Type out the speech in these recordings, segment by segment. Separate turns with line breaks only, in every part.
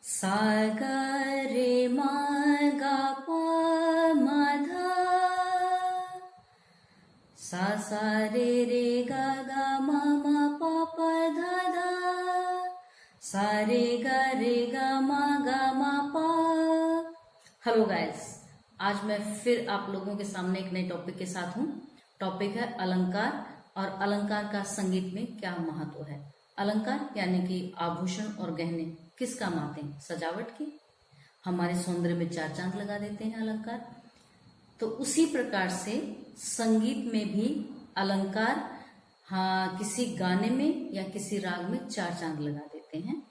सा ग रे म ग प म ध सा रे रे ग ग म म प प ध ध सा रे ग म प। हेलो गाइस, आज मैं फिर आप लोगों के सामने एक नए टॉपिक के साथ हूँ। टॉपिक है अलंकार और अलंकार का संगीत में क्या महत्व है। अलंकार यानी कि आभूषण और गहने किस काम आते हैं? सजावट की, हमारे सौंदर्य में चार चांद लगा देते हैं अलंकार। तो उसी प्रकार से संगीत में भी अलंकार किसी गाने में या किसी राग में चार चांद लगा देते हैं।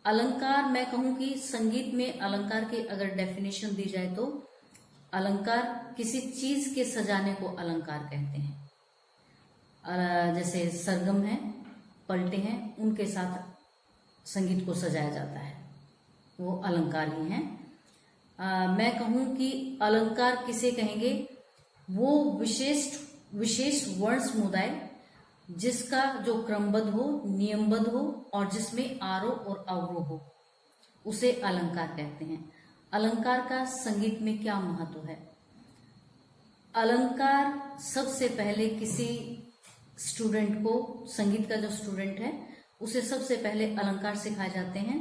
अलंकार, मैं कहूं कि संगीत में अलंकार की अगर डेफिनेशन दी जाए तो अलंकार किसी चीज के सजाने को अलंकार कहते हैं। जैसे सरगम है, पलटे हैं, उनके साथ संगीत को सजाया जाता है, वो अलंकार ही हैं। मैं कहूं कि अलंकार किसे कहेंगे? वो विशेष वर्ण समुदाय जिसका जो क्रमबद्ध हो, नियमबद्ध हो और जिसमें आरोह और अवरोह हो, उसे अलंकार कहते हैं। अलंकार का संगीत में क्या महत्व है? अलंकार सबसे पहले किसी स्टूडेंट को, संगीत का जो स्टूडेंट है उसे सबसे पहले अलंकार सिखाए जाते हैं।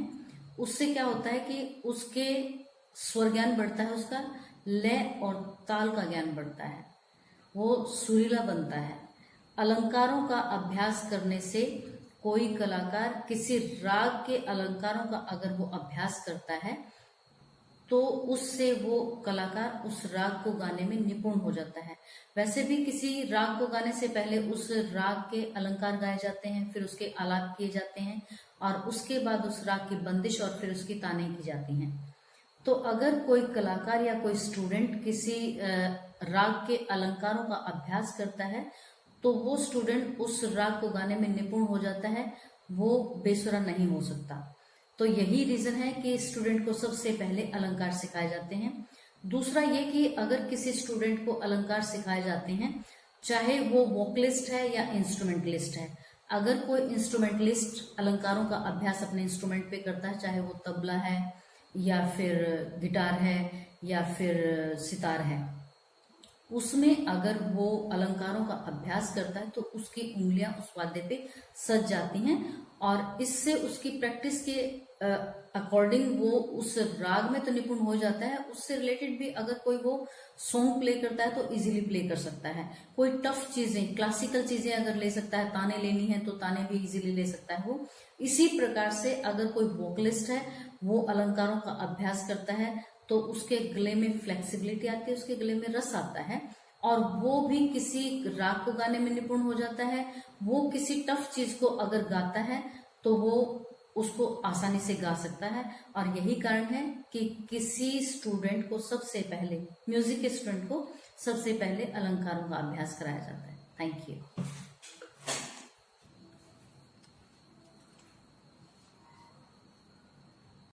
उससे क्या होता है कि उसके स्वर ज्ञान बढ़ता है, उसका लय और ताल का ज्ञान बढ़ता है, वो सुरीला बनता है। अलंकारों का अभ्यास करने से कोई कलाकार किसी राग के अलंकारों का अगर वो अभ्यास करता है तो उससे वो कलाकार उस राग को गाने में निपुण हो जाता है। वैसे भी किसी राग को गाने से पहले उस राग के अलंकार गाए जाते हैं, फिर उसके आलाप किए जाते हैं और उसके बाद उस राग की बंदिश और फिर उसकी तानें की जाती हैं। तो अगर कोई कलाकार या कोई स्टूडेंट किसी राग के अलंकारों का अभ्यास करता है तो वो स्टूडेंट उस राग को गाने में निपुण हो जाता है, वो बेसुरा नहीं हो सकता। तो यही रीजन है कि स्टूडेंट को सबसे पहले अलंकार सिखाए जाते हैं। दूसरा ये कि अगर किसी स्टूडेंट को अलंकार सिखाए जाते हैं, चाहे वो वोकलिस्ट है या इंस्ट्रूमेंटलिस्ट है, अगर कोई इंस्ट्रूमेंटलिस्ट अलंकारों का अभ्यास अपने इंस्ट्रूमेंट पे करता है, चाहे वो तबला है या फिर गिटार है या फिर सितार है, उसमें अगर वो अलंकारों का अभ्यास करता है तो उसकी उंगलियां उस वाद्य पे सज जाती हैं और इससे उसकी प्रैक्टिस के अकॉर्डिंग वो उस राग में तो निपुण हो जाता है। उससे रिलेटेड भी अगर कोई वो सॉन्ग प्ले करता है तो इजीली प्ले कर सकता है। कोई टफ चीजें, क्लासिकल चीजें अगर ले सकता है, ताने लेनी है तो ताने भी इजीली ले सकता है वो। इसी प्रकार से अगर कोई वोकलिस्ट है, वो अलंकारों का अभ्यास करता है तो उसके गले में फ्लेक्सिबिलिटी आती है, उसके गले में रस आता है और वो भी किसी राग को गाने में निपुण हो जाता है। वो किसी टफ चीज को अगर गाता है तो वो उसको आसानी से गा सकता है। और यही कारण है कि किसी स्टूडेंट को सबसे पहले, म्यूजिक के स्टूडेंट को सबसे पहले अलंकारों का अभ्यास कराया जाता है। Thank you.